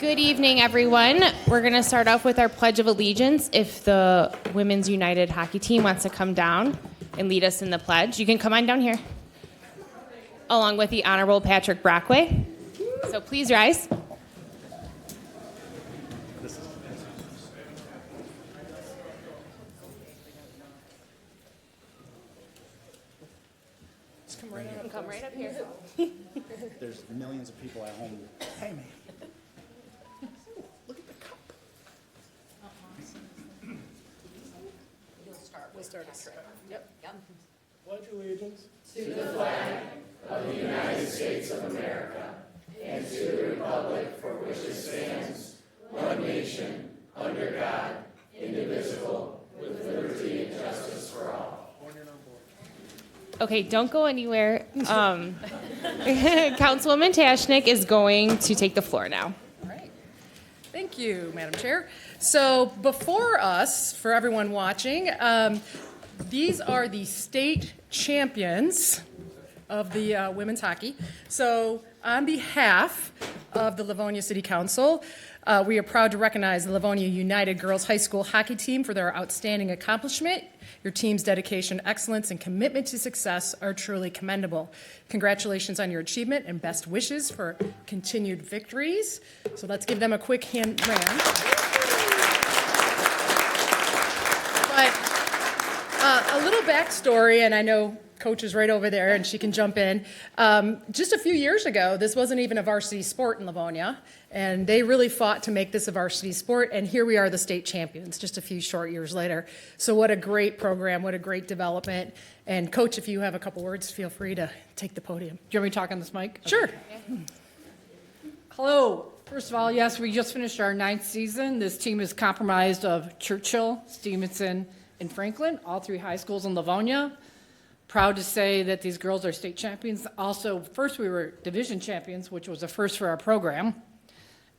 Good evening, everyone. We're going to start off with our Pledge of Allegiance. If the Women's United Hockey Team wants to come down and lead us in the pledge, you can come on down here, along with the Honorable Patrick Brockway. So please rise. Come right up here. There's millions of people at home. Hey, man. Look at the cup. We'll start us. Yep. Pledge allegiance to the flag of the United States of America and to the republic for which it stands, one nation, under God, indivisible, with liberty and justice for all. Okay, don't go anywhere. Councilwoman Tashnik is going to take the floor now. All right. Thank you, Madam Chair. So before us, for everyone watching, these are the state champions of the women's hockey. So on behalf of the Livonia City Council, we are proud to recognize the Livonia United Girls High School hockey team for their outstanding accomplishment. Your team's dedication, excellence, and commitment to success are truly commendable. Congratulations on your achievement and best wishes for continued victories. So let's give them a quick hand round. But a little backstory, and I know Coach is right over there and she can jump in. Just a few years ago, this wasn't even a varsity sport in Livonia, and they really fought to make this a varsity sport, and here we are, the state champions, just a few short years later. So what a great program, what a great development. And Coach, if you have a couple words, feel free to take the podium. Do you want me to talk on this mic? Sure. Okay. Hello. First of all, yes, we just finished our 9th season. This team is comprised of Churchill, Stevenson, and Franklin, all 3 high schools in Livonia. Proud to say that these girls are state champions. Also, first we were division champions, which was a first for our program.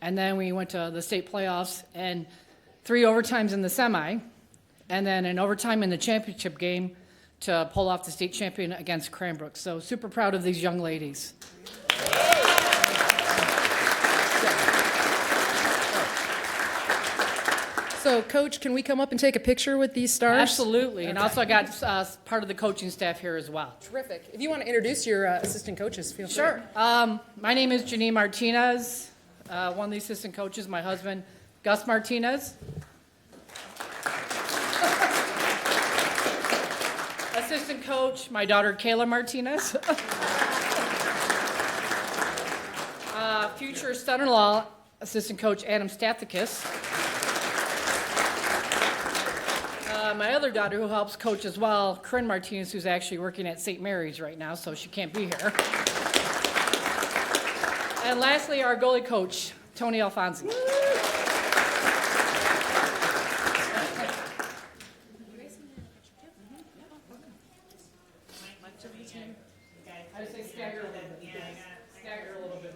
And then we went to the state playoffs and 3 overtimes in the semi, and then an overtime in the championship game to pull off the state champion against Cranbrook. So super proud of these young ladies. So, Coach, can we come up and take a picture with these stars? Absolutely. And also I got part of the coaching staff here as well. Terrific. If you want to introduce your assistant coaches, feel free. Sure. My name is Janine Martinez. One of the assistant coaches, my husband, Gus Martinez. Assistant coach, my daughter, Kayla Martinez. Future son-in-law, assistant coach, Adam Stathakis. My other daughter, who helps coach as well, Corinne Martinez, who's actually working at St. Mary's right now, so she can't be here. And lastly, our goalie coach, Tony Alfonsi. I say stagger a little bit. Stagger a little bit.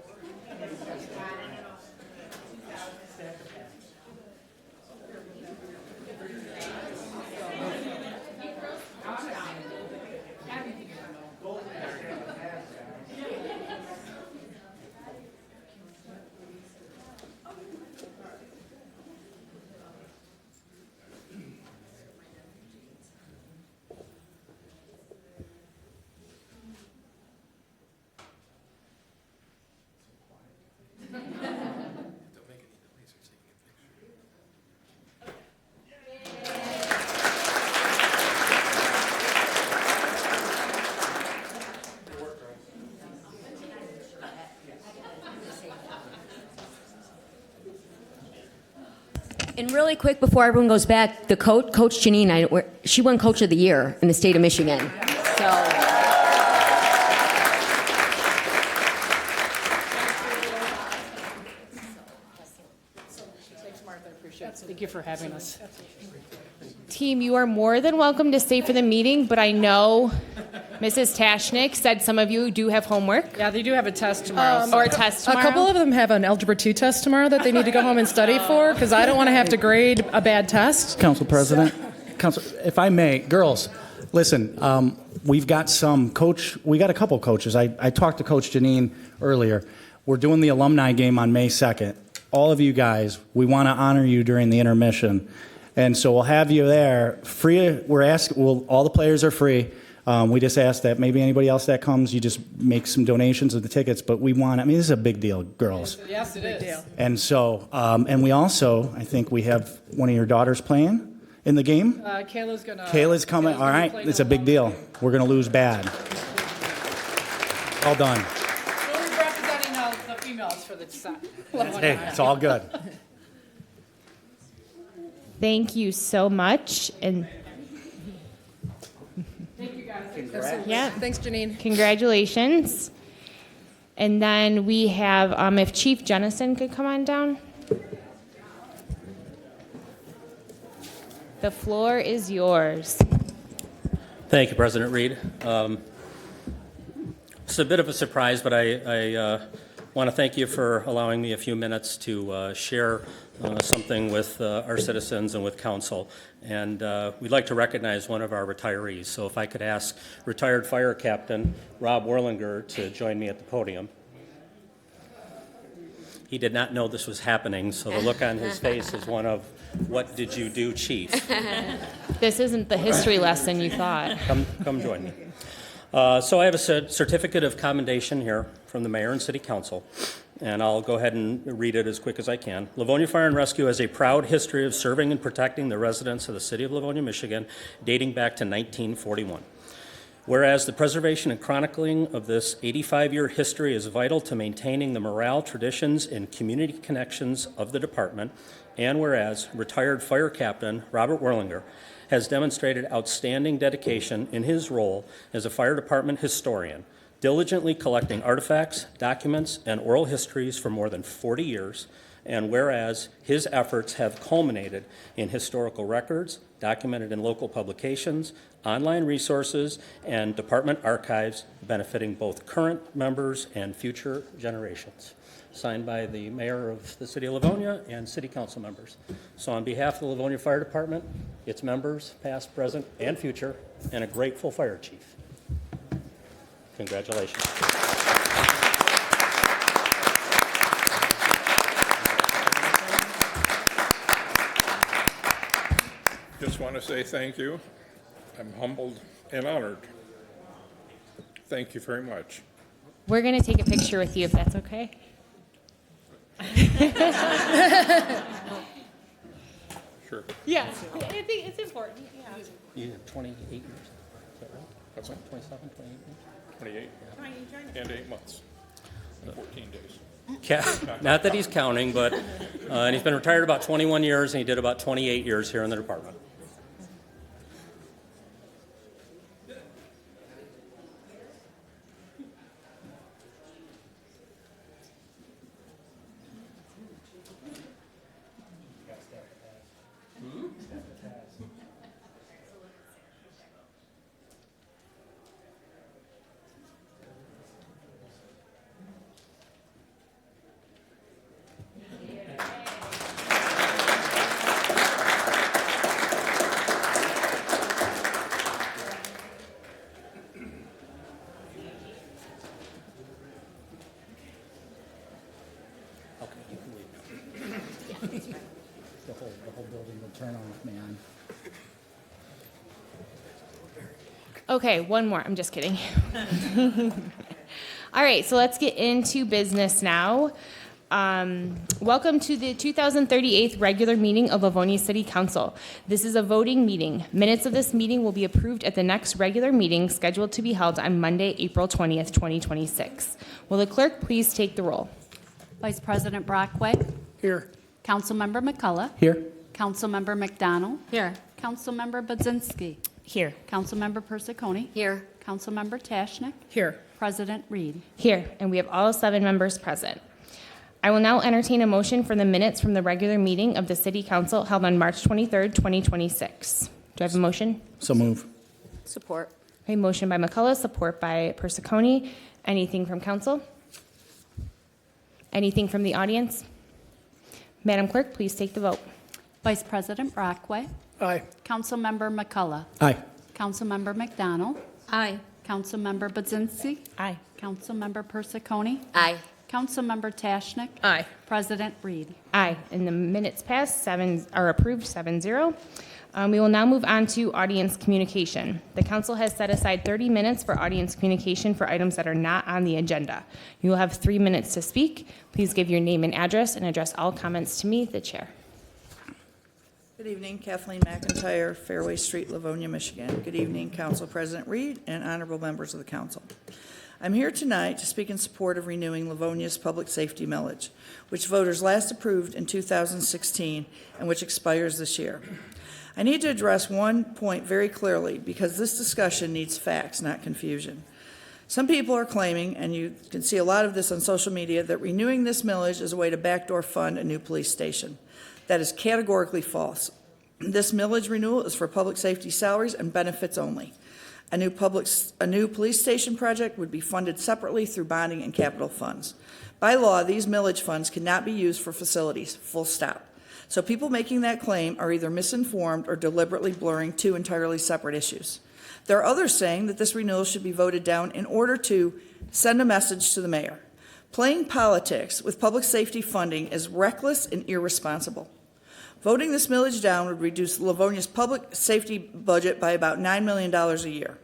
And really quick, before everyone goes back, the Coach Janine, she won Coach of the Year in the state of Michigan. So. Thank you for having us. Team, you are more than welcome to stay for the meeting, but I know Mrs. Tashnik said some of you do have homework. Yeah, they do have a test tomorrow. Or a test tomorrow. A couple of them have an Algebra 2 test tomorrow that they need to go home and study for, because I don't want to have to grade a bad test. Council President, if I may, girls, listen, we've got we got a couple coaches. I talked to Coach Janine earlier. We're doing the alumni game on May 2nd. all of you guys, we want to honor you during the intermission. And so we'll have you there. Free. All the players are free. We just ask that maybe anybody else that comes, you just make some donations of the tickets. But this is a big deal, girls. Yes, it is. And so, and we also, I think we have one of your daughters playing in the game. Kayla's coming. All right, it's a big deal. We're going to lose bad. Well done. We'll be representing the females for the set. Hey, it's all good. Thank you so much. And Thank you, guys. yeah, Thanks, Janine. congratulations. And then we have, if Chief Jennison could come on down. The floor is yours. Thank you, President Reed. It's a bit of a surprise, but I want to thank you for allowing me a few minutes to share something with our citizens and with council. And we'd like to recognize one of our retirees. So if I could ask retired fire captain Rob Werlinger to join me at the podium. He did not know this was happening, so the look on his face is one of, "What did you do, Chief?" This isn't the history lesson you thought. Come join me. So I have a certificate of commendation here from the mayor and city council, and I'll go ahead and read it as quick as I can. Livonia Fire and Rescue has a proud history of serving and protecting the residents of the city of Livonia, Michigan, dating back to 1941. Whereas the preservation and chronicling of this 85-year history is vital to maintaining the morale, traditions, and community connections of the department, and whereas retired fire captain Robert Werlinger has demonstrated outstanding dedication in his role as a fire department historian, diligently collecting artifacts, documents, and oral histories for more than 40 years, and whereas his efforts have culminated in historical records documented in local publications, online resources, and department archives benefiting both current members and future generations. Signed by the mayor of the city of Livonia and city council members. So on behalf of the Livonia Fire Department, its members, past, present, and future, and a grateful fire chief. Congratulations. Just want to say thank you. I'm humbled and honored. Thank you very much. We're going to take a picture with you if that's okay. Sure. Yeah, I think it's important. Yeah. You have 28 years. Is that right? What's that? 27, 28 years? 28 and 8 months. 14 days. Not that he's counting, but and he's been retired about 21 years, and he did about 28 years here in the department. The whole building will turn off, man. Okay, one more. I'm just kidding. All right, so let's get into business now. Welcome to the 2038th regular meeting of Livonia City Council. This is a voting meeting. Minutes of this meeting will be approved at the next regular meeting scheduled to be held on Monday, April 20th, 2026. Will the clerk please take the roll? Vice President Brockway. Here. Councilmember McCullough. Here. Councilmember McDonald. Here. Councilmember Budzinski. Here. Councilmember Persicone. Here. Councilmember Tashnik. Here. President Reed. Here, and we have all 7 members present. I will now entertain a motion for the minutes from the regular meeting of the City Council held on March 23rd, 2026. Do I have a motion? So move. Support. A motion by McCullough, support by Persicone. Anything from council? Anything from the audience? Madam Clerk, please take the vote. Vice President Brockway. Aye. Councilmember McCullough. Aye. Councilmember McDonald. Aye. Councilmember Budzinski. Aye. Councilmember Persicone. Aye. Councilmember Tashnik. Aye. President Reed. Aye, and the minutes passed, are approved 7-0. We will now move on to audience communication. The council has set aside 30 minutes for audience communication for items that are not on the agenda. You will have 3 minutes to speak. Please give your name and address and address all comments to me, the chair. Good evening, Kathleen McIntyre, Fairway Street, Livonia, Michigan. Good evening, Council President Reed and honorable members of the council. I'm here tonight to speak in support of renewing Livonia's public safety millage, which voters last approved in 2016 and which expires this year. I need to address one point very clearly because this discussion needs facts, not confusion. Some people are claiming, and you can see a lot of this on social media, that renewing this millage is a way to backdoor fund a new police station. That is categorically false. This millage renewal is for public safety salaries and benefits only. A new police station project would be funded separately through bonding and capital funds. By law, these millage funds cannot be used for facilities, full stop. So people making that claim are either misinformed or deliberately blurring two entirely separate issues. There are others saying that this renewal should be voted down in order to send a message to the mayor. Playing politics with public safety funding is reckless and irresponsible. Voting this millage down would reduce Livonia's public safety budget by about $9 million a year.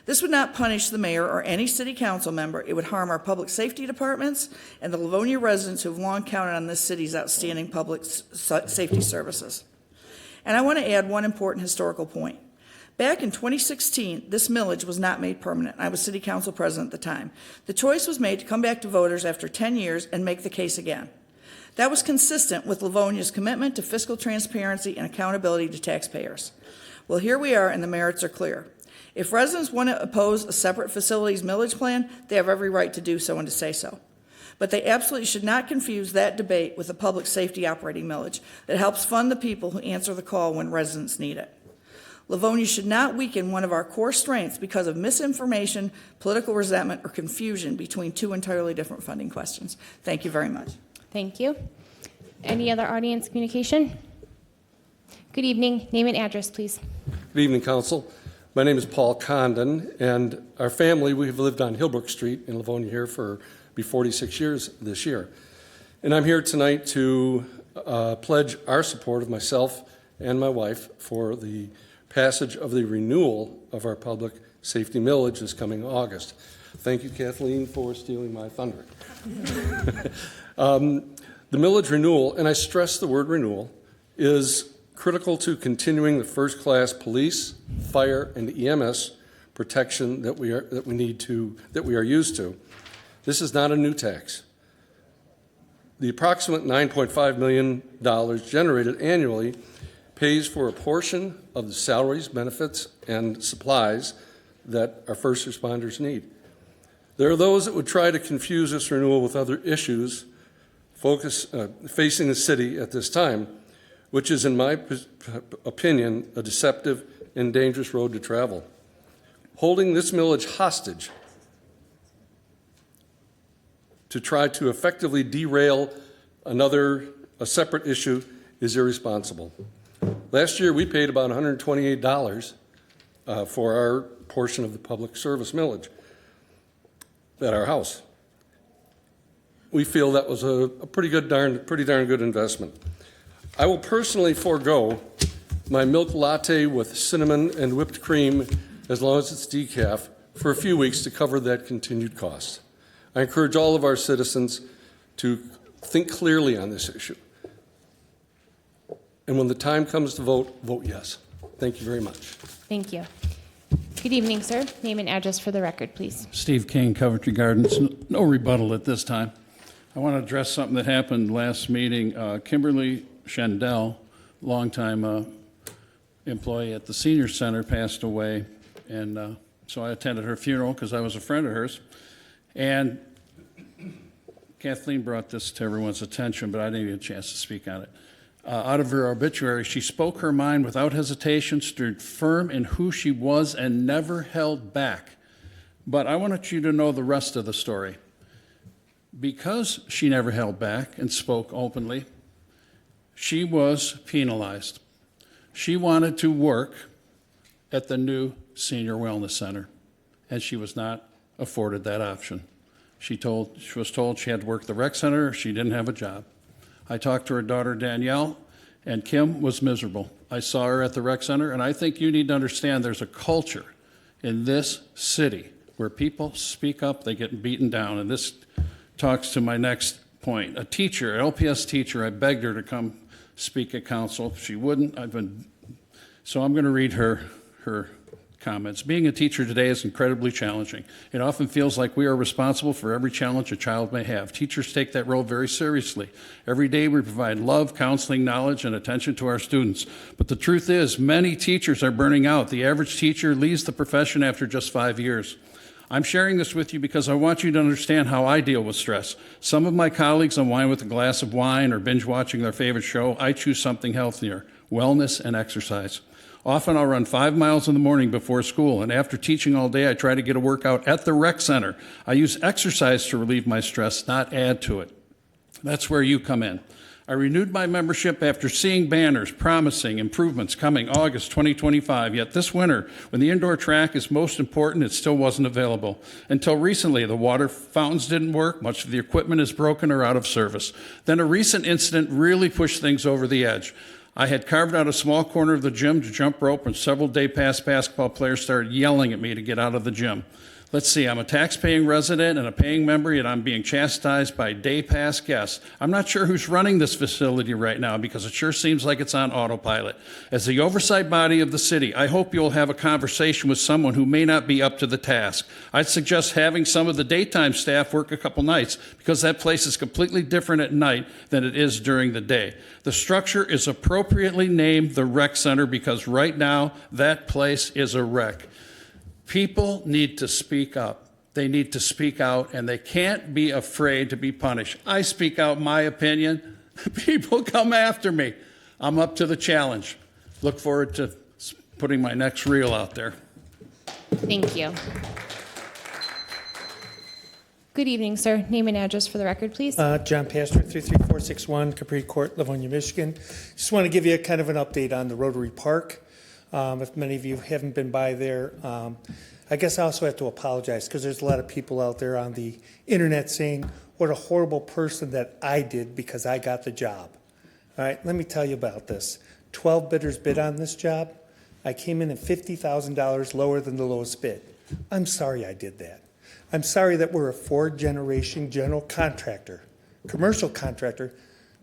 This would not punish the mayor or any city council member. It would harm our public safety departments and the Livonia residents who have long counted on this city's outstanding public safety services. And I want to add one important historical point. Back in 2016, this millage was not made permanent. I was city council president at the time. The choice was made to come back to voters after 10 years and make the case again. That was consistent with Livonia's commitment to fiscal transparency and accountability to taxpayers. Well, here we are, and the merits are clear. If residents want to oppose a separate facilities millage plan, they have every right to do so and to say so. But they absolutely should not confuse that debate with a public safety operating millage that helps fund the people who answer the call when residents need it. Livonia should not weaken one of our core strengths because of misinformation, political resentment, or confusion between two entirely different funding questions. Thank you very much. Thank you. Any other audience communication? Good evening. Name and address, please. Good evening, Council. My name is Paul Condon, and our family, we've lived on Hillbrook Street in Livonia here for 46 years this year. And I'm here tonight to pledge our support of myself and my wife for the passage of the renewal of our public safety millage this coming August. Thank you, Kathleen, for stealing my thunder. The millage renewal, and I stress the word renewal, is critical to continuing the first-class police, fire, and EMS protection that we are used to. This is not a new tax. The approximate $9.5 million generated annually pays for a portion of the salaries, benefits, and supplies that our first responders need. There are those that would try to confuse this renewal with other issues facing the city at this time, which is, in my opinion, a deceptive and dangerous road to travel. Holding this millage hostage to try to effectively derail a separate issue is irresponsible. Last year, we paid about $128 for our portion of the public service millage at our house. We feel that was a pretty darn good investment. I will personally forego my milk latte with cinnamon and whipped cream, as long as it's decaf, for a few weeks to cover that continued cost. I encourage all of our citizens to think clearly on this issue. And when the time comes to vote, vote yes. Thank you very much. Thank you. Good evening, sir. Name and address for the record, please. Steve King, Coventry Gardens. No rebuttal at this time. I want to address something that happened last meeting. Kimberly Schendel, longtime employee at the Senior Center, passed away, and so I attended her funeral because I was a friend of hers. And Kathleen brought this to everyone's attention, but I didn't get a chance to speak on it. Out of her obituary, she spoke her mind without hesitation, stood firm in who she was, and never held back. But I wanted you to know the rest of the story. Because she never held back and spoke openly, she was penalized. She wanted to work at the new Senior Wellness Center, and she was not afforded that option. She was told she had to work at the rec center. She didn't have a job. I talked to her daughter, Danielle, and Kim was miserable. I saw her at the rec center, and I think you need to understand there's a culture in this city where people speak up, they get beaten down. And this talks to my next point. A teacher, an LPS teacher, I begged her to come speak at council. She wouldn't. So I'm going to read her comments. Being a teacher today is incredibly challenging. It often feels like we are responsible for every challenge a child may have. Teachers take that role very seriously. Every day we provide love, counseling, knowledge, and attention to our students. But the truth is, many teachers are burning out. The average teacher leaves the profession after just 5 years. I'm sharing this with you because I want you to understand how I deal with stress. Some of my colleagues unwind with a glass of wine or binge watching their favorite show. I choose something healthier, wellness and exercise. Often I'll run 5 miles in the morning before school, and after teaching all day, I try to get a workout at the rec center. I use exercise to relieve my stress, not add to it. That's where you come in. I renewed my membership after seeing banners promising improvements coming August 2025, yet this winter, when the indoor track is most important, it still wasn't available. Until recently, the water fountains didn't work, much of the equipment is broken or out of service. Then a recent incident really pushed things over the edge. I had carved out a small corner of the gym to jump rope, and several day pass basketball players started yelling at me to get out of the gym. Let's see, I'm a tax-paying resident and a paying member, yet I'm being chastised by day pass guests. I'm not sure who's running this facility right now because it sure seems like it's on autopilot. As the oversight body of the city, I hope you'll have a conversation with someone who may not be up to the task. I'd suggest having some of the daytime staff work a couple nights because that place is completely different at night than it is during the day. The structure is appropriately named the rec center because right now that place is a wreck. People need to speak up. They need to speak out, and they can't be afraid to be punished. I speak out my opinion. People come after me. I'm up to the challenge. Look forward to putting my next reel out there. Thank you. Good evening, sir. Name and address for the record, please. John Pastor, 33461 Capri Court, Livonia, Michigan. Just want to give you a kind of an update on the Rotary Park. If many of you haven't been by there, I guess I also have to apologize because there's a lot of people out there on the internet saying what a horrible person that I did because I got the job. All right, let me tell you about this. 12 bidders bid on this job. I came in at $50,000 lower than the lowest bid. I'm sorry I did that. I'm sorry that we're a fourth-generation general contractor, commercial contractor,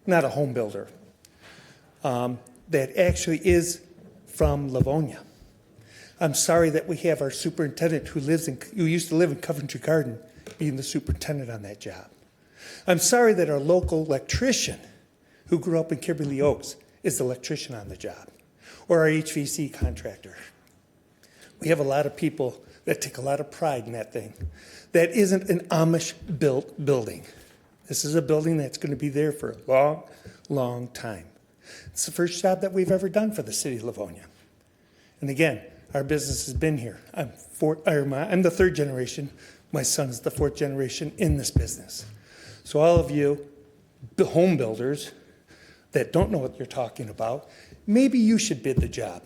not a home builder, that actually is from Livonia. I'm sorry that we have our superintendent who used to live in Coventry Garden being the superintendent on that job. I'm sorry that our local electrician who grew up in Kimberly Oaks is the electrician on the job, or our HVAC contractor. We have a lot of people that take a lot of pride in that thing. That isn't an Amish-built building. This is a building that's going to be there for a long, long time. It's the first job that we've ever done for the city of Livonia. And again, our business has been here. I'm the third generation. My son is the fourth generation in this business. So all of you home builders that don't know what you're talking about, maybe you should bid the job.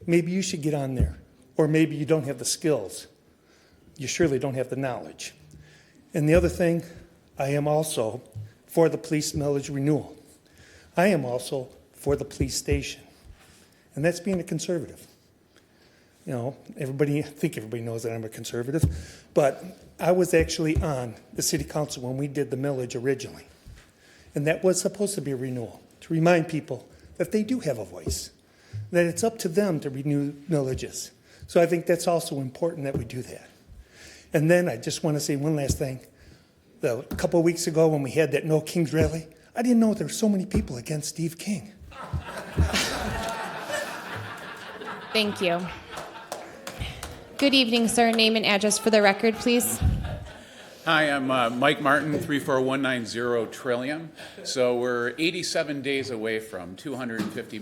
Maybe you should get on there. Or maybe you don't have the skills. You surely don't have the knowledge. And the other thing, I am also for the police millage renewal. I am also for the police station. And that's being a conservative. You know, I think everybody knows that I'm a conservative, but I was actually on the city council when we did the millage originally. And that was supposed to be a renewal, to remind people that they do have a voice, that it's up to them to renew millages. So I think that's also important that we do that. And then I just want to say one last thing. A couple of weeks ago when we had that No Kings rally, I didn't know there were so many people against Steve King. Thank you. Good evening, sir. Name and address for the record, please. Hi, I'm Mike Martin, 34190 Trillium. So we're 87 days away from 250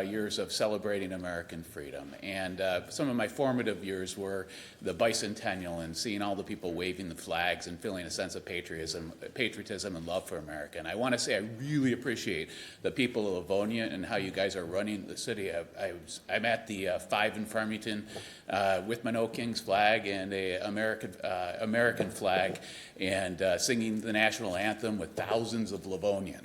years of celebrating American freedom. And some of my formative years were the bicentennial and seeing all the people waving the flags and feeling a sense of patriotism and love for America. And I want to say I really appreciate the people of Livonia and how you guys are running the city. I'm at the 5 in Farmington with my No Kings flag and a American flag, and singing the national anthem with thousands of Livonians.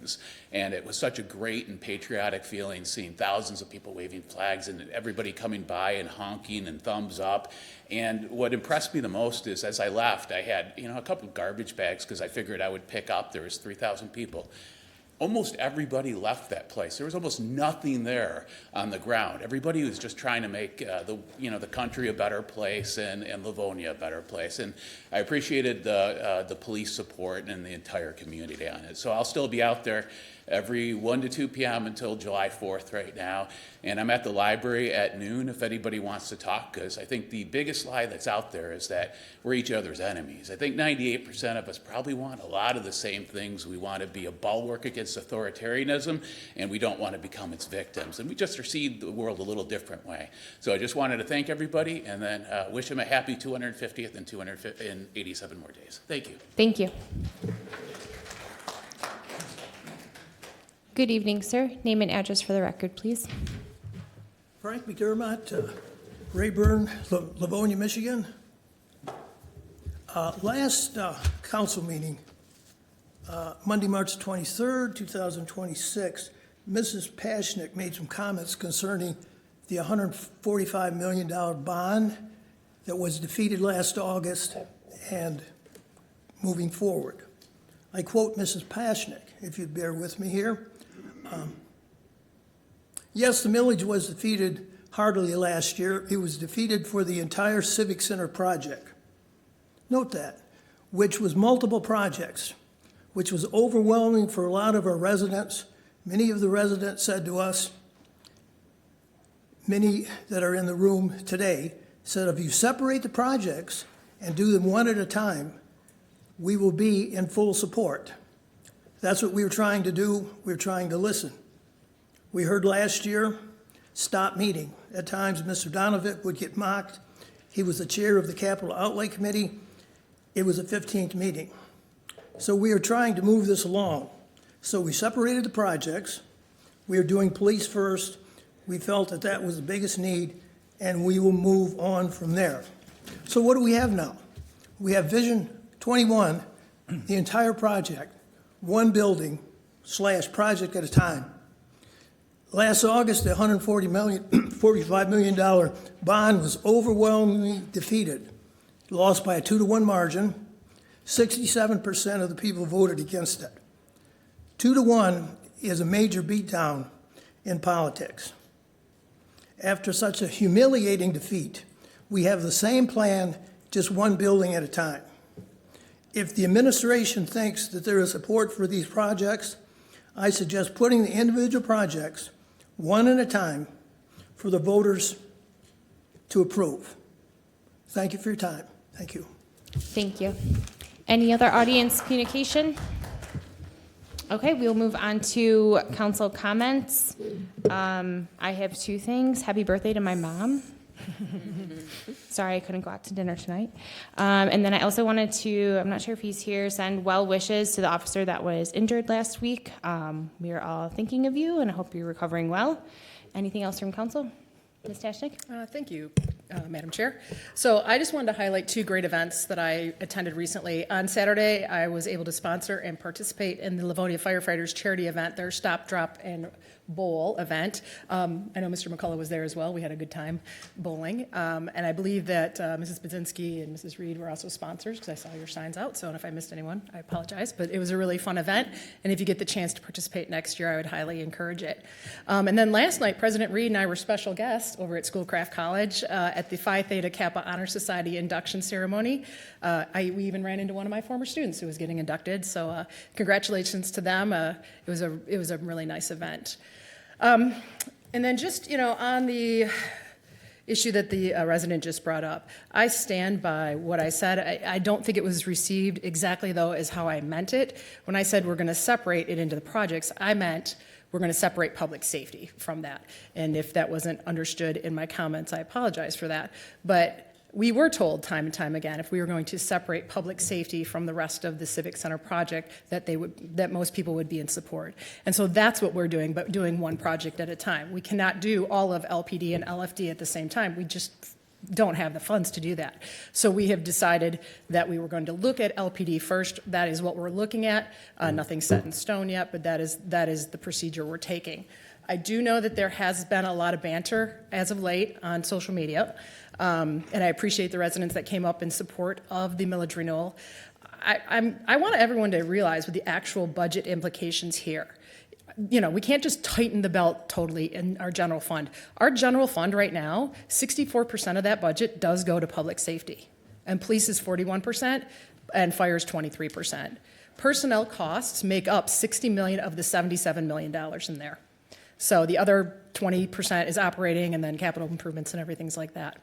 And it was such a great and patriotic feeling seeing thousands of people waving flags and everybody coming by and honking and thumbs up. And what impressed me the most is as I left, I had a couple of garbage bags because I figured I would pick up. There was 3,000 people. Almost everybody left that place. There was almost nothing there on the ground. Everybody was just trying to make the country a better place and Livonia a better place. And I appreciated the police support and the entire community on it. So I'll still be out there every 1 to 2 p.m. until July 4th right now. And I'm at the library at noon if anybody wants to talk, because I think the biggest lie that's out there is that we're each other's enemies. I think 98% of us probably want a lot of the same things. We want to be a bulwark against authoritarianism, and we don't want to become its victims. And we just perceive the world a little different way. So I just wanted to thank everybody and then wish them a happy 250th and 287 more days. Thank you. Thank you. Good evening, sir. Name and address for the record, please. Frank McDermott, Rayburn, Livonia, Michigan. Last council meeting, Monday, March 23rd, 2026, Mrs. Pashnick made some comments concerning the $145 million bond that was defeated last August and moving forward. I quote Mrs. Pashnick, if you'd bear with me here. Yes, the millage was defeated heartily last year. It was defeated for the entire Civic Center project. Note that, which was multiple projects, which was overwhelming for a lot of our residents. Many of the residents said to us, many that are in the room today, said if you separate the projects and do them one at a time, we will be in full support. That's what we were trying to do. We were trying to listen. We heard last year, stop meeting. At times, Mr. Donovic would get mocked. He was the chair of the Capital Outlay Committee. It was a 15th meeting. So we are trying to move this along. So we separated the projects. We are doing police first. We felt that that was the biggest need, and we will move on from there. So what do we have now? We have Vision 21, the entire project, one building / project at a time. Last August, the $45 million bond was overwhelmingly defeated, lost by a 2-to-1 margin. 67% of the people voted against it. 2-to-1 is a major beatdown in politics. After such a humiliating defeat, we have the same plan, just one building at a time. If the administration thinks that there is support for these projects, I suggest putting the individual projects one at a time for the voters to approve. Thank you for your time. Thank you. Thank you. Any other audience communication? Okay, we'll move on to council comments. I have 2 things. Happy birthday to my mom. Sorry I couldn't go out to dinner tonight. And then I also wanted to, I'm not sure if he's here, send well wishes to the officer that was injured last week. We are all thinking of you, and I hope you're recovering well. Anything else from council? Ms. Tashnik? Thank you, Madam Chair. So I just wanted to highlight 2 great events that I attended recently. On Saturday, I was able to sponsor and participate in the Livonia Firefighters charity event, their Stop, Drop, and Bowl event. I know Mr. McCullough was there as well. We had a good time bowling. And I believe that Mrs. Budzinski and Mrs. Reed were also sponsors, because I saw your signs out. So if I missed anyone, I apologize. But it was a really fun event. And if you get the chance to participate next year, I would highly encourage it. And then last night, President Reed and I were special guests over at Schoolcraft College at the Phi Theta Kappa Honor Society induction ceremony. We even ran into one of my former students who was getting inducted. So congratulations to them. It was a really nice event. And then just, on the issue that the resident just brought up. I stand by what I said. I don't think it was received exactly, though, as how I meant it. When I said we're going to separate it into the projects, I meant we're going to separate public safety from that. And if that wasn't understood in my comments, I apologize for that. But we were told time and time again, if we were going to separate public safety from the rest of the Civic Center project, that most people would be in support. And so that's what we're doing, but doing one project at a time. We cannot do all of LPD and LFD at the same time. We just don't have the funds to do that. So we have decided that we were going to look at LPD first. That is what we're looking at. Nothing's set in stone yet, but that is the procedure we're taking. I do know that there has been a lot of banter as of late on social media, and I appreciate the residents that came up in support of the millage renewal. I want everyone to realize what the actual budget implications here. You know, we can't just tighten the belt totally in our general fund. Our general fund right now, 64% of that budget does go to public safety, and police is 41%, and fire is 23%. Personnel costs make up $60 million of the $77 million in there. So the other 20% is operating and then capital improvements and everything's like that.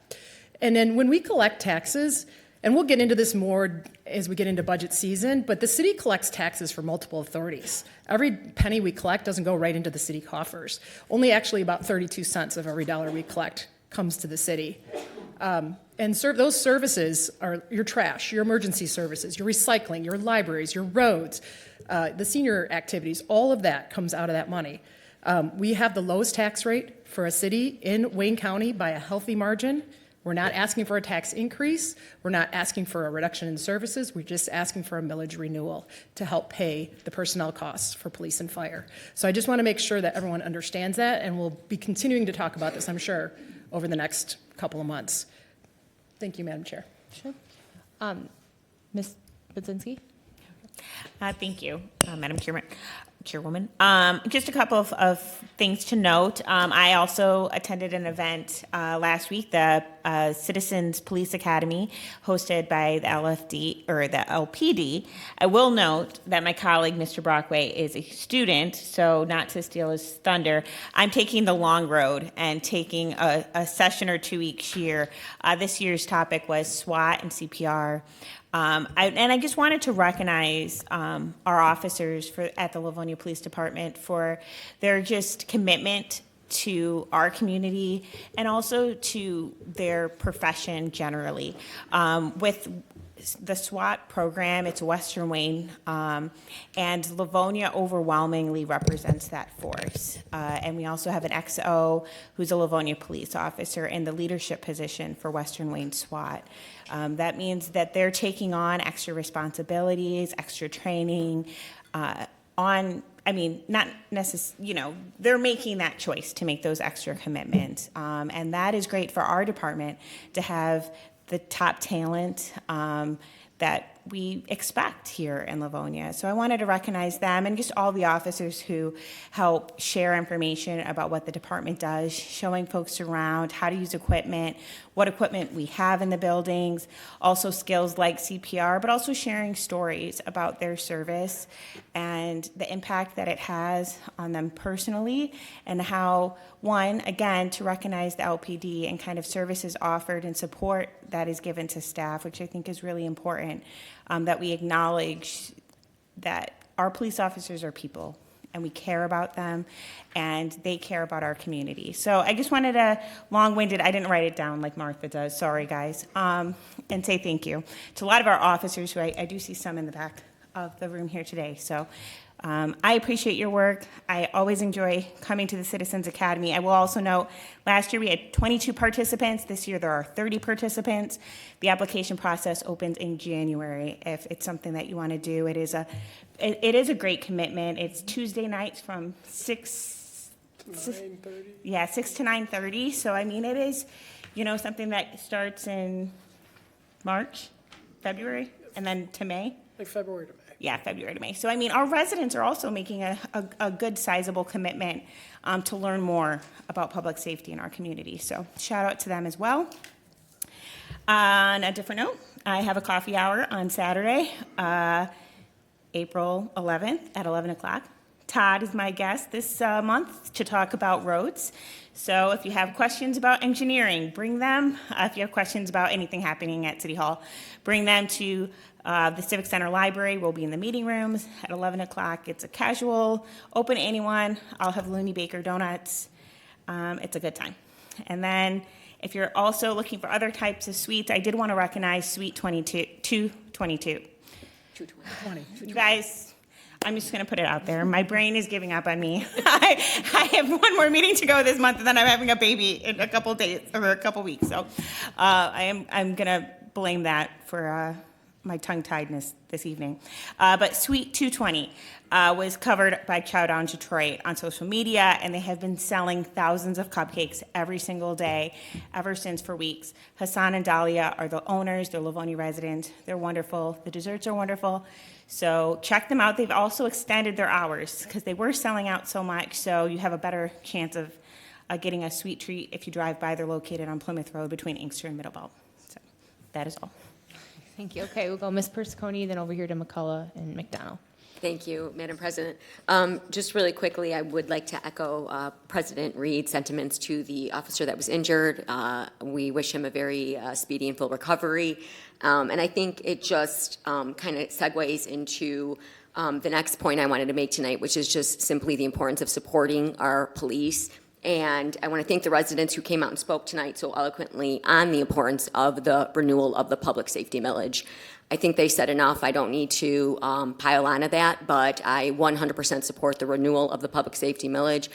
And then when we collect taxes, and we'll get into this more as we get into budget season, but the city collects taxes for multiple authorities. Every penny we collect doesn't go right into the city coffers. Only actually about 32 cents of every dollar we collect comes to the city. And those services are your trash, your emergency services, your recycling, your libraries, your roads, the senior activities, all of that comes out of that money. We have the lowest tax rate for a city in Wayne County by a healthy margin. We're not asking for a tax increase. We're not asking for a reduction in services. We're just asking for a millage renewal to help pay the personnel costs for police and fire. So I just want to make sure that everyone understands that, and we'll be continuing to talk about this, I'm sure, over the next couple of months. Thank you, Madam Chair. Sure. Ms. Budzinski? Thank you, Madam Chairwoman. Just a couple of things to note. I also attended an event last week, the Citizens Police Academy, hosted by the LFD or the LPD. I will note that my colleague, Mr. Brockway, is a student, so not to steal his thunder, I'm taking the long road and taking a session or two each year. This year's topic was SWAT and CPR. And I just wanted to recognize our officers at the Livonia Police Department for their just commitment to our community and also to their profession generally. With the SWAT program, it's Western Wayne, and Livonia overwhelmingly represents that force. And we also have an XO who's a Livonia police officer in the leadership position for Western Wayne SWAT. That means that they're taking on extra responsibilities, extra training, not necessarily, they're making that choice to make those extra commitments. And that is great for our department to have the top talent that we expect here in Livonia. So I wanted to recognize them and just all the officers who help share information about what the department does, showing folks around how to use equipment, what equipment we have in the buildings, also skills like CPR, but also sharing stories about their service and the impact that it has on them personally, and how, one, again, to recognize the LPD and kind of services offered and support that is given to staff, which I think is really important, that we acknowledge that our police officers are people and we care about them and they care about our community. So I just wanted to, long-winded, I didn't write it down like Martha does, sorry guys, and say thank you to a lot of our officers who I do see some in the back of the room here today. So I appreciate your work. I always enjoy coming to the Citizens Academy. I will also note, last year we had 22 participants. This year there are 30 participants. The application process opens in January if it's something that you want to do. It is a great commitment. It's Tuesday nights from 6 to 9:30. So I mean, it is, something that starts in March, February, and then to May. Like February to May. Yeah, February to May. So, I mean, our residents are also making a good sizable commitment to learn more about public safety in our community. So, shout out to them as well. On a different note, I have a coffee hour on Saturday, April 11th at 11 o'clock Todd is my guest this month to talk about roads. So if you have questions about engineering, bring them. If you have questions about anything happening at City Hall, bring them to the Civic Center Library. We'll be in the meeting rooms at 11 o'clock. It's a casual, open to anyone. I'll have Looney Baker donuts. It's a good time. And then if you're also looking for other types of sweets, I did want to recognize Suite 222. You guys, I'm just going to put it out there. My brain is giving up on me. I have one more meeting to go this month, and then I'm having a baby in a couple days or a couple weeks. So I'm going to blame that for my tongue-tiedness this evening. But Suite 220 was covered by Chowdown Detroit on social media, and they have been selling thousands of cupcakes every single day ever since for weeks. Hassan and Dahlia are the owners. They're Livonia residents. They're wonderful. The desserts are wonderful. So check them out. They've also extended their hours because they were selling out so much, so you have a better chance of getting a sweet treat if you drive by. They're located on Plymouth Road between Inkster and Middlebelt. So that is all. Thank you. Okay, we'll go Ms. Persicone, then over here to McCullough and McDonald. Thank you, Madam President. Just really quickly, I would like to echo President Reed's sentiments to the officer that was injured. We wish him a very speedy and full recovery. And I think it just kind of segues into the next point I wanted to make tonight, which is just simply the importance of supporting our police. And I want to thank the residents who came out and spoke tonight so eloquently on the importance of the renewal of the public safety millage. I think they said enough. I don't need to pile on to that, but I 100% support the renewal of the public safety millage.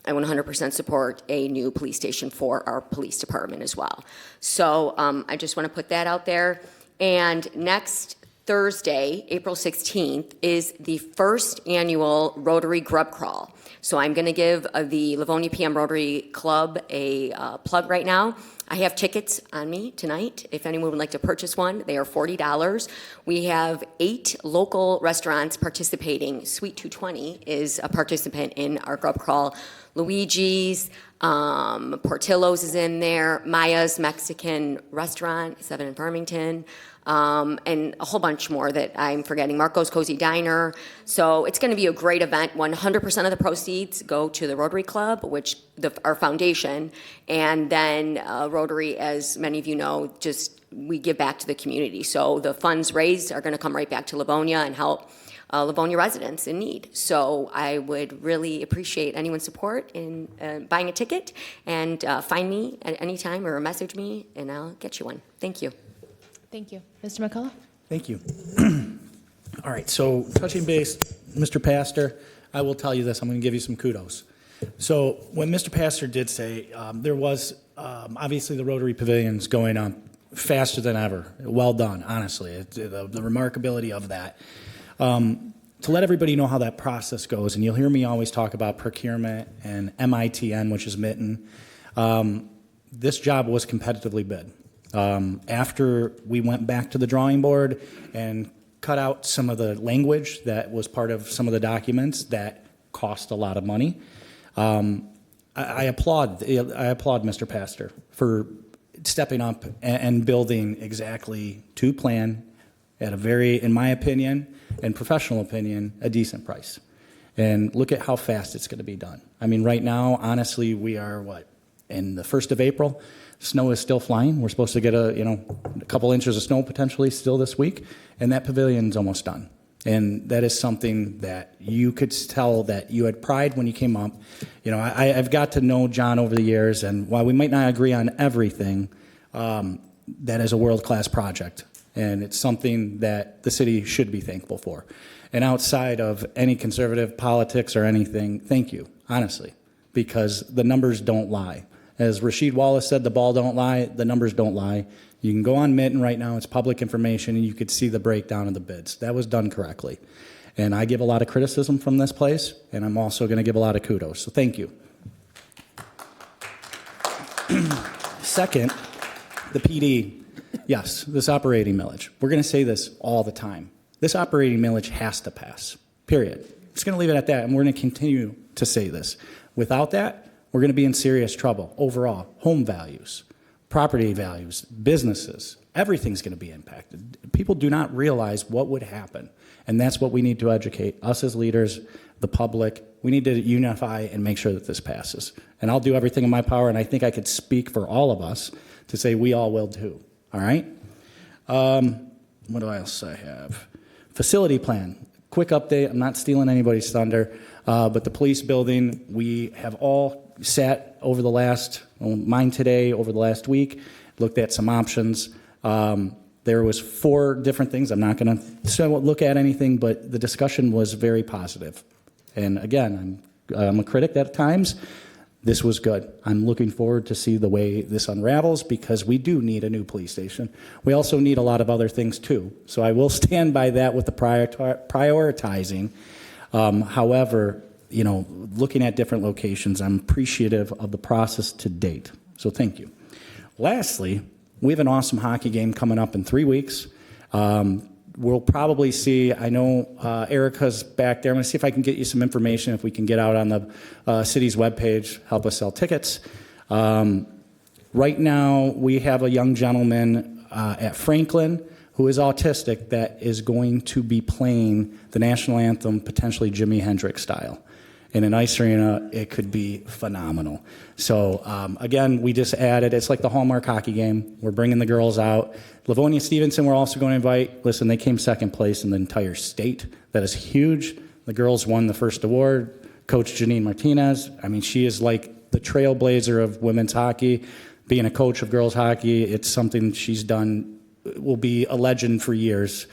I 100% support a new police station for our police department as well. So I just want to put that out there. And next Thursday, April 16th, is the first annual Rotary Grub Crawl. So I'm going to give the Livonia PM Rotary Club a plug right now. I have tickets on me tonight. If anyone would like to purchase one, they are $40. We have 8 local restaurants participating. Suite 220 is a participant in our Grub Crawl. Luigi's, Portillo's is in there, Maya's Mexican Restaurant, 7 in Farmington, and a whole bunch more that I'm forgetting. Marco's Cozy Diner. So it's going to be a great event. 100% of the proceeds go to the Rotary Club, which our foundation, and then Rotary, as many of you know, just we give back to the community. So the funds raised are going to come right back to Livonia and help Livonia residents in need. So I would really appreciate anyone's support in buying a ticket, and find me at any time or message me and I'll get you one. Thank you. Thank you. Mr. McCullough? Thank you. All right, so touching base, Mr. Pastor, I will tell you this. I'm going to give you some kudos. So when Mr. Pastor did say there was obviously the Rotary Pavilion's going up faster than ever. Well done, honestly. The remarkability of that. To let everybody know how that process goes, and you'll hear me always talk about procurement and MITN, which is Mitten. This job was competitively bid. After we went back to the drawing board and cut out some of the language that was part of some of the documents that cost a lot of money, I applaud Mr. Pastor for stepping up and building exactly to plan at a very, in my opinion and professional opinion, a decent price. And look at how fast it's going to be done. I mean, right now, honestly, we are in the 1st of April. Snow is still flying. We're supposed to get a couple inches of snow potentially still this week, and that pavilion's almost done. And that is something that you could tell that you had pride when you came up. I've got to know John over the years, and while we might not agree on everything, that is a world-class project. And it's something that the city should be thankful for. And outside of any conservative politics or anything, thank you, honestly, because the numbers don't lie. As Rasheed Wallace said, the ball don't lie, the numbers don't lie. You can go on Mitten right now, it's public information, and you could see the breakdown of the bids. That was done correctly. And I give a lot of criticism from this place, and I'm also going to give a lot of kudos. So thank you. Second, the PD. Yes, this operating millage. We're going to say this all the time. This operating millage has to pass, period. I'm just going to leave it at that, and we're going to continue to say this. Without that, we're going to be in serious trouble overall. Home values, property values, businesses, everything's going to be impacted. People do not realize what would happen. And that's what we need to educate us as leaders, the public. We need to unify and make sure that this passes. And I'll do everything in my power, and I think I could speak for all of us to say we all will too. All right? What else I have? Facility plan. Quick update. I'm not stealing anybody's thunder, but the police building, we have all sat over the last, mine today, over the last week, looked at some options. There was 4 different things. I'm not going to look at anything, but the discussion was very positive. And again, I'm a critic at times. This was good. I'm looking forward to see the way this unravels because we do need a new police station. We also need a lot of other things too. So I will stand by that with the prioritizing. However, you know, looking at different locations, I'm appreciative of the process to date. So thank you. Lastly, we have an awesome hockey game coming up in 3 weeks. We'll probably see, I know Erica's back there. I'm going to see if I can get you some information, if we can get out on the city's webpage, help us sell tickets. Right now, we have a young gentleman at Franklin who is autistic that is going to be playing the national anthem, potentially Jimi Hendrix style. In an ice arena, it could be phenomenal. So, again, we just added, it's like the Hallmark hockey game. We're bringing the girls out. Livonia Stevenson, we're also going to invite. Listen, they came second place in the entire state. That is huge. The girls won the first award. Coach Janine Martinez, I mean, she is like the trailblazer of women's hockey. Being a coach of girls hockey, it's something she's done, will be a legend for years.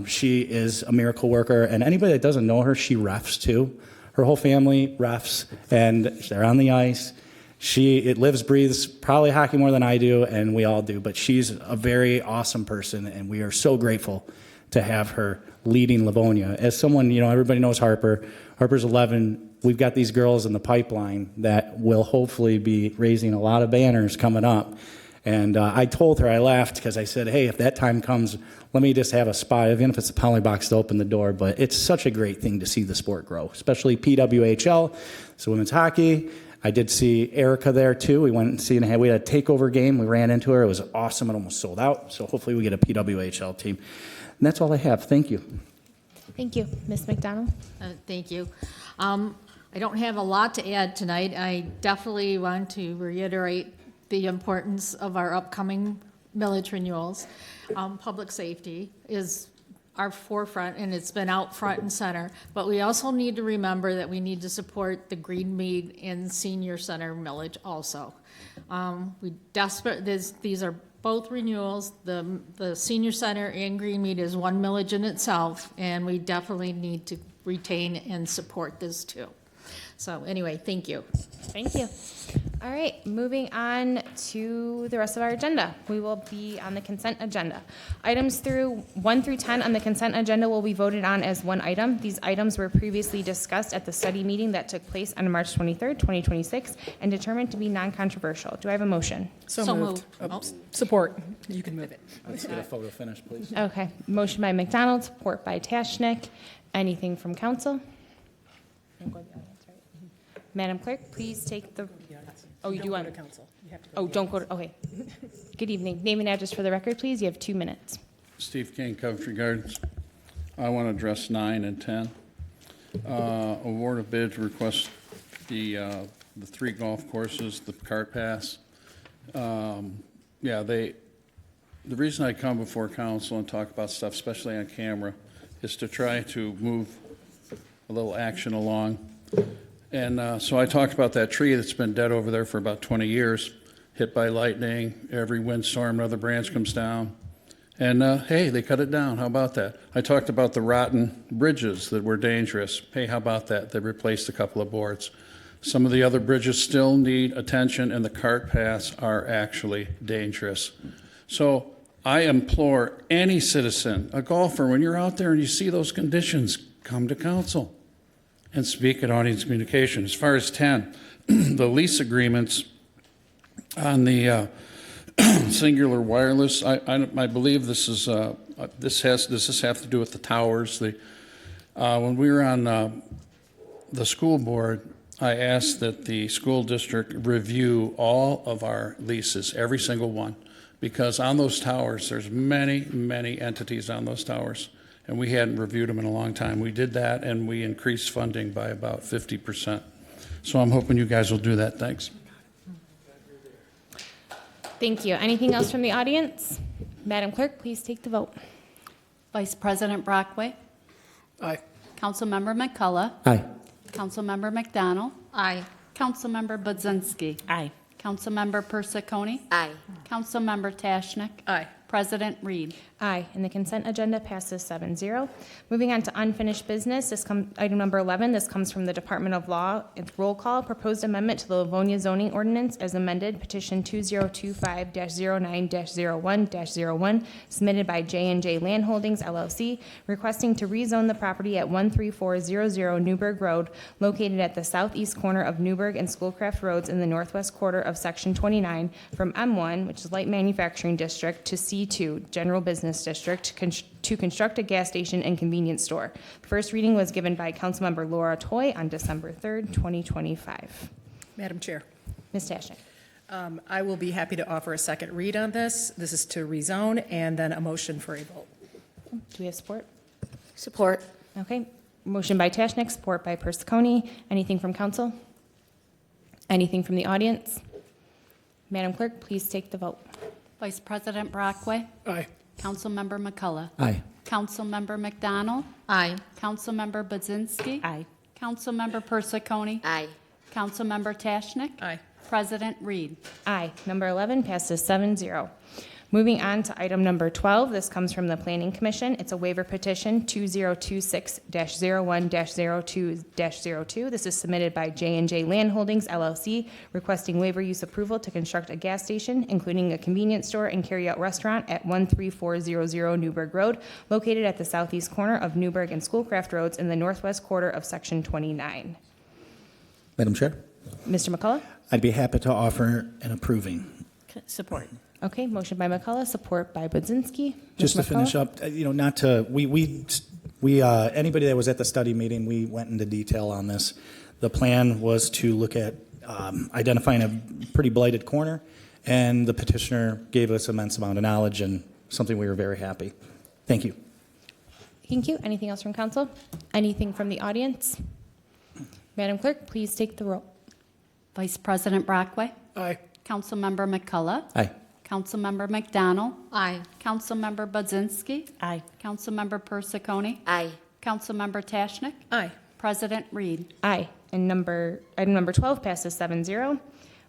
She is a miracle worker, and anybody that doesn't know her, she refs too. Her whole family refs, and they're on the ice. It lives, breathes probably hockey more than I do, and we all do. But she's a very awesome person, and we are so grateful to have her leading Livonia. As someone, you know, everybody knows Harper. Harper's 11. We've got these girls in the pipeline that will hopefully be raising a lot of banners coming up. And I told her, I laughed because I said, hey, if that time comes, let me just have a spot, even if it's a penalty box to open the door. But it's such a great thing to see the sport grow, especially PWHL, so women's hockey. I did see Erica there too. We went and seen, we had a takeover game. We ran into her. It was awesome. It almost sold out. So hopefully we get a PWHL team. And that's all I have. Thank you. Thank you. Ms. McDonald? Thank you. I don't have a lot to add tonight. I definitely want to reiterate the importance of our upcoming millage renewals. Public safety is our forefront, and it's been out front and center. But we also need to remember that we need to support the Greenmead and Senior Center millage also. These are both renewals. The Senior Center and Greenmead is one millage in itself, and we definitely need to retain and support this too. So anyway, thank you. Thank you. All right, moving on to the rest of our agenda. We will be on the consent agenda. Items 1 through 10 on the consent agenda will be voted on as one item. These items were previously discussed at the study meeting that took place on March 23rd, 2026, and determined to be non-controversial. Do I have a motion? So moved. Support. You can move it. Let's get a photo finish, please. Okay, motion by McDonald, support by Tashnik. Anything from council? Madam Clerk, please take the. Oh, you do want to council. Oh, don't go to. Okay. Good evening. Name and address for the record, please. You have 2 minutes. Steve King, Coventry Gardens. I want to address 9 and 10. Award of bids, request the 3 golf courses, the cart pass. The reason I come before council and talk about stuff, especially on camera, is to try to move a little action along. And so I talked about that tree that's been dead over there for about 20 years, hit by lightning, every windstorm, another branch comes down. And hey, they cut it down. How about that? I talked about the rotten bridges that were dangerous. Hey, how about that? They replaced a couple of boards. Some of the other bridges still need attention, and the cart paths are actually dangerous. So I implore any citizen, a golfer, when you're out there and you see those conditions, come to council and speak at audience communication. As far as 10, the lease agreements on the singular wireless, I believe this has to do with the towers. When we were on the school board, I asked that the school district review all of our leases, every single one, because on those towers, there's many, many entities on those towers, and we hadn't reviewed them in a long time. We did that, and we increased funding by about 50%. So I'm hoping you guys will do that. Thanks. Thank you. Anything else from the audience? Madam Clerk, please take the vote. Vice President Brockway. Aye. Councilmember McCullough. Aye. Councilmember McDonald. Aye. Councilmember Budzinski. Aye. Councilmember Persicone. Aye. Councilmember Tashnik. Aye. President Reed. Aye, and the consent agenda passes 7-0. Moving on to unfinished business, item number 11, this comes from the Department of Law. It's roll call, proposed amendment to the Livonia zoning ordinance as amended, petition 2025-09-01-01, submitted by J&J Land Holdings, LLC, requesting to rezone the property at 13400 Newburgh Road, located at the southeast corner of Newburgh and Schoolcraft Roads in the northwest quarter of Section 29, from M1, which is Light Manufacturing District, to C2, General Business District, to construct a gas station and convenience store. The first reading was given by Councilmember Laura Toy on December 3rd, 2025. Madam Chair. Ms. Tashnik. I will be happy to offer a second read on this. This is to rezone and then a motion for a vote. Do we have support? Support. Okay. Motion by Tashnik, support by Persicone. Anything from council? Anything from the audience? Madam Clerk, please take the vote. Vice President Brockway. Aye. Councilmember McCullough. Aye. Councilmember McDonald. Aye. Councilmember Budzinski. Aye. Councilmember Persicone. Aye. Councilmember Tashnik. Aye. President Reed. Aye. Number 11 passes 7-0. Moving on to item number 12, this comes from the Planning Commission. It's a waiver petition 2026-01-02-02. This is submitted by J&J Land Holdings, LLC, requesting waiver use approval to construct a gas station, including a convenience store and carry-out restaurant at 13400 Newburgh Road, located at the southeast corner of Newburgh and Schoolcraft Roads in the northwest quarter of Section 29. Madam Chair, Mr. McCullough? I'd be happy to offer an approving. Support. Okay, motion by McCullough, support by Budzinski. Just to Ms. finish McCullough? up, not to, anybody that was at the study meeting, we went into detail on this. The plan was to look at identifying a pretty blighted corner, and the petitioner gave us immense amount of knowledge and something we were very happy. Thank you. Thank you. Anything else from council? Anything from the audience? Madam Clerk, please take the roll. Vice President Brockway. Aye. Councilmember McCullough. Aye. Councilmember McDonald. Aye. Councilmember Budzinski. Aye. Councilmember Persicone. Aye. Councilmember Tashnik. Aye. President Reed. Aye. And item number 12 passes 7-0.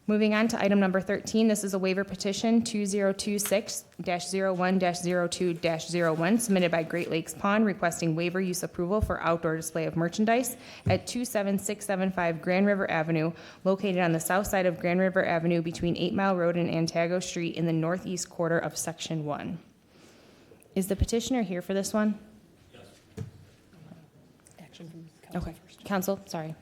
Moving on to item number 13, this is a waiver petition 2026-01-02-01, submitted by Great Lakes Pawn, requesting waiver use approval for outdoor display of merchandise at 27675 Grand River Avenue, located on the south side of Grand River Avenue between 8 Mile Road and Antago Street in the northeast quarter of Section 1. Is the petitioner here for this one? Yes. Action from council. Okay. Council, sorry.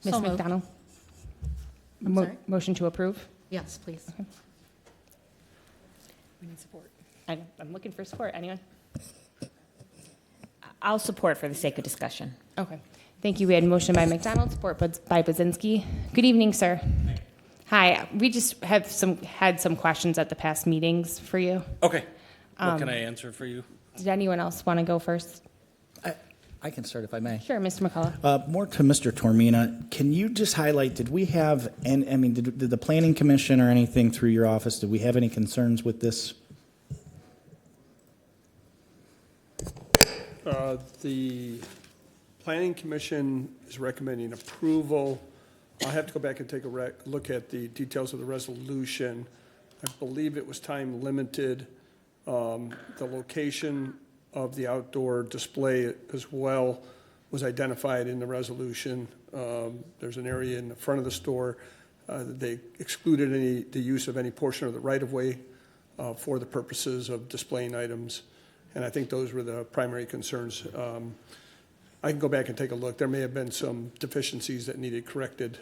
Ms. So moved. McDonald? I'm sorry? Motion to approve? Yes, please. Okay. We need support. I'm looking for support. Anyone? I'll support for the sake of discussion. Okay. Thank you. We had a motion by McDonald, support by Budzinski. Good evening, sir. Hi. We just have had some questions at the past meetings for you. Okay. What can I answer for you? Did anyone else want to go first? I can start if I may. Sure, Mr. McCullough. More to Mr. Tormina, can you just highlight, did we have, did the Planning Commission or anything through your office, did we have any concerns with this? The Planning Commission is recommending approval. I'll have to go back and take a look at the details of the resolution. I believe it was time limited. The location of the outdoor display as well was identified in the resolution. There's an area in the front of the store. They excluded the use of any portion of the right-of-way for the purposes of displaying items. And I think those were the primary concerns. I can go back and take a look. There may have been some deficiencies that needed correcting,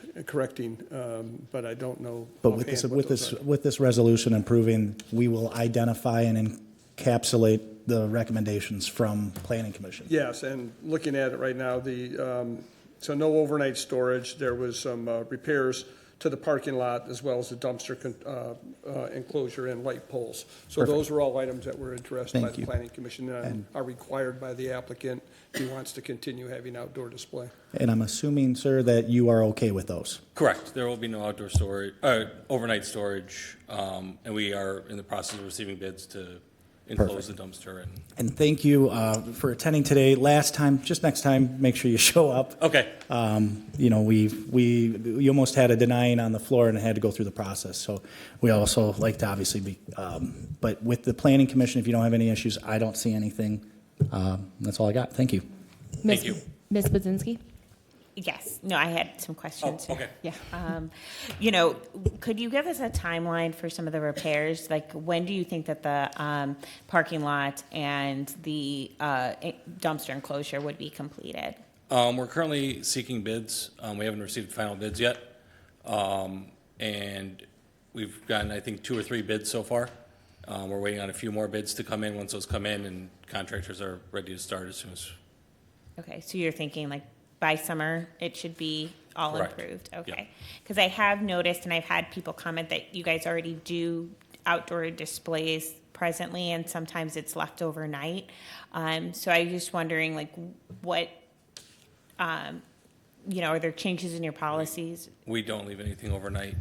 but I don't know. But with this resolution improving, we will identify and encapsulate the recommendations from Planning Commission. Yes, and looking at it right now, so no overnight storage. There was some repairs to the parking lot, as well as the dumpster enclosure and light poles. So Perfect. those are all items that were addressed by Thank the you. Planning Commission and And- are required by the applicant if he wants to continue having outdoor display. And I'm assuming, sir, that you are okay with those? Correct. There will be no outdoor storage, overnight storage, and we are in the process of receiving bids to enclose the dumpster. And thank you for attending today. Last time, just next time, make sure you show up. Okay. You know, we almost had a denying on the floor and had to go through the process. So we also like to obviously be, but with the Planning Commission, if you don't have any issues, I don't see anything. That's all I got. Thank you. Thank you. Ms. Budzinski? Yes, no, I had some questions. Oh, okay. Yeah. You know, could you give us a timeline for some of the repairs? Like, when do you think that the parking lot and the dumpster enclosure would be completed? We're currently seeking bids. We haven't received final bids yet. And we've gotten, I think, 2 or 3 bids so far. We're waiting on a few more bids to come in. Once those come in, and contractors are ready to start as soon as. Okay, so you're thinking like by summer, it should be all Correct. improved? Yep. Okay. Because I have noticed, and I've had people comment that you guys already do outdoor displays presently, and sometimes it's left overnight. So I was just wondering, like, what, you know, are there changes in your policies? We don't leave anything overnight.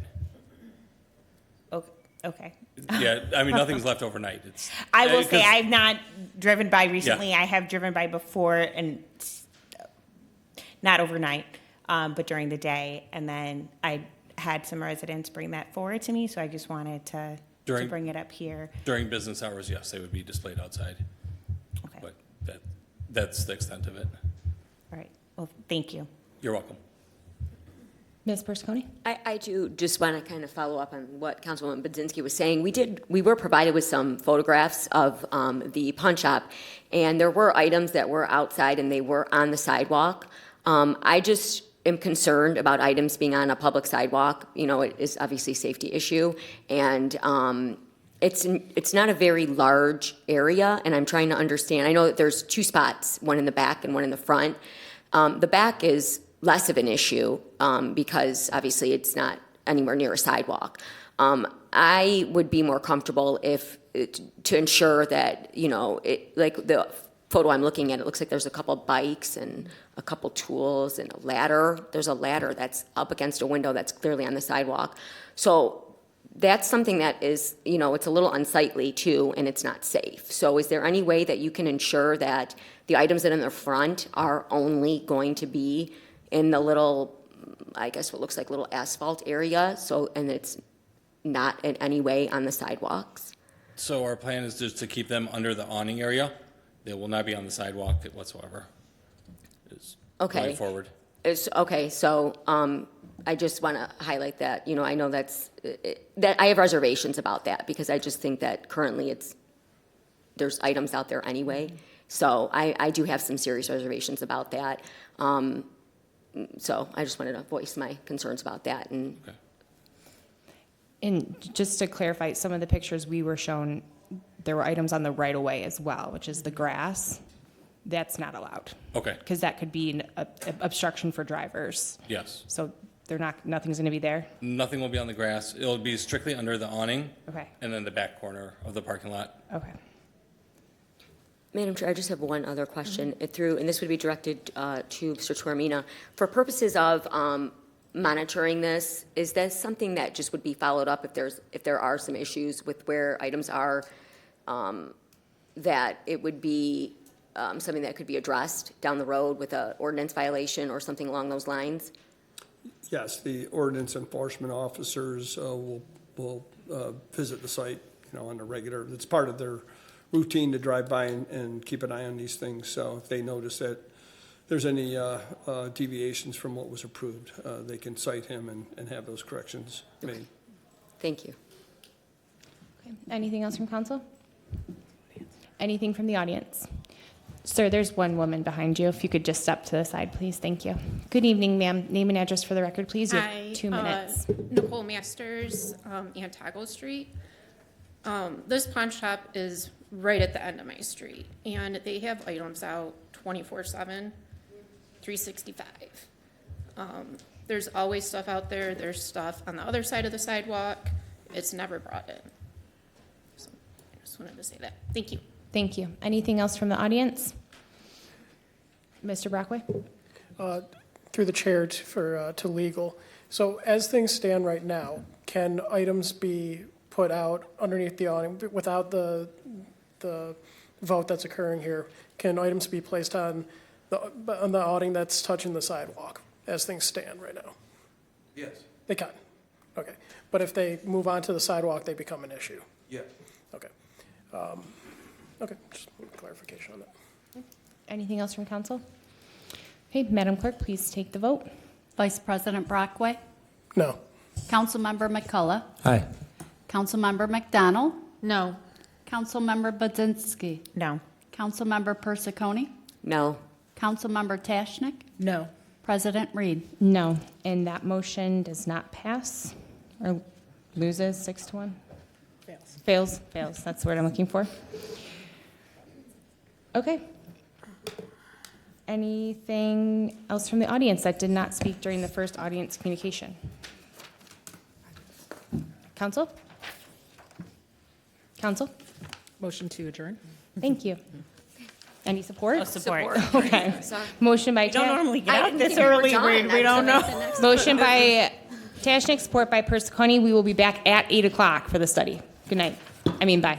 Okay. Yeah, I mean, nothing's left overnight. It's. I will say 'cause- I've not driven by recently. I have driven by before, and not overnight, but during the day. And then I had some residents bring that forward to me, so I just wanted to bring it up here. During business hours, yes, they would be displayed outside. Okay. But that's the extent of it. All right. Well, thank you. You're welcome. Ms. Persicone? I do just want to kind of follow up on what Councilwoman Budzinski was saying. We were provided with some photographs of the pawn shop, and there were items that were outside and they were on the sidewalk. I just am concerned about items being on a public sidewalk. You know, it is obviously a safety issue, and it's not a very large area, and I'm trying to understand. I know that there's 2 spots, one in the back and one in the front. The back is less of an issue because obviously it's not anywhere near a sidewalk. I would be more comfortable to ensure that, you know, like the photo I'm looking at, it looks like there's a couple bikes and a couple tools and a ladder. There's a ladder that's up against a window that's clearly on the sidewalk. So that's something that is, you know, it's a little unsightly too, and it's not safe. So is there any way that you can ensure that the items that are in the front are only going to be in the little, I guess what looks like little asphalt area, and it's not in any way on the sidewalks? So our plan is just to keep them under the awning area. They will not be on the sidewalk whatsoever. Going forward. Okay, so I just want to highlight that. You know, I know that I have reservations about that because I just think that currently there's items out there anyway. So I do have some serious reservations about that. So I just wanted to voice my concerns about that. And just to clarify, some of the pictures we were shown, there were items on the right-of-way as well, which is the grass. That's not allowed. Okay. Because that could be an obstruction for drivers. Yes. So nothing's going to be there? Nothing will be on the grass. It'll be strictly under the awning. Okay. And then the back corner of the parking lot. Okay. Madam Chair, I just have one other question and this would be directed to Mr. Tormina. For purposes of monitoring this, is this something that just would be followed up if there are some issues with where items are, that it would be something that could be addressed down the road with an ordinance violation or something along those lines? Yes, the ordinance enforcement officers will visit the site, you know, on a regular, it's part of their routine to drive by and keep an eye on these things. So if they notice that there's any deviations from what was approved, they can cite him and have those corrections made. Thank you. Okay. Anything else from council? Anything from the audience? Sir, there's one woman behind you. If you could just step to the side, please. Thank you. Good evening, ma'am. Name and address for the record, please. You have 2 minutes. Nicole Masters, Antago Street. This pawn shop is right at the end of my street, and they have items out 24/7, 365. There's always stuff out there. There's stuff on the other side of the sidewalk. It's never brought in. So I just wanted to say that. Thank you. Thank you. Anything else from the audience? Mr. Brockway? Through the chair to legal. So as things stand right now, can items be put out underneath the awning without the vote that's occurring here? Can items be placed on the awning that's touching the sidewalk as things stand right now? Yes. They can. Okay. But if they move onto the sidewalk, they become an issue. Yes. Okay. Okay. Just clarification on that. Anything else from council? Okay, Madam Clerk, please take the vote. Vice President Brockway? No. Councilmember McCullough? Aye. Councilmember McDonald? No. Councilmember Budzinski? No. Councilmember Persicone? No. Councilmember Tashnik? No. President Reed? No, and that motion does not pass or loses 6-1. Fails. Fails. That's the word I'm looking for. Okay. Anything else from the audience that did not speak during the first audience communication? Council? Council? Motion to adjourn. Thank you. Any support? Oh, support. Okay. Motion by We don't normally get I out didn't this think we were early. done. We don't know. Motion by Tashnik, support by Persicone. We will be back at 8 o'clock for the study. Good night. Bye.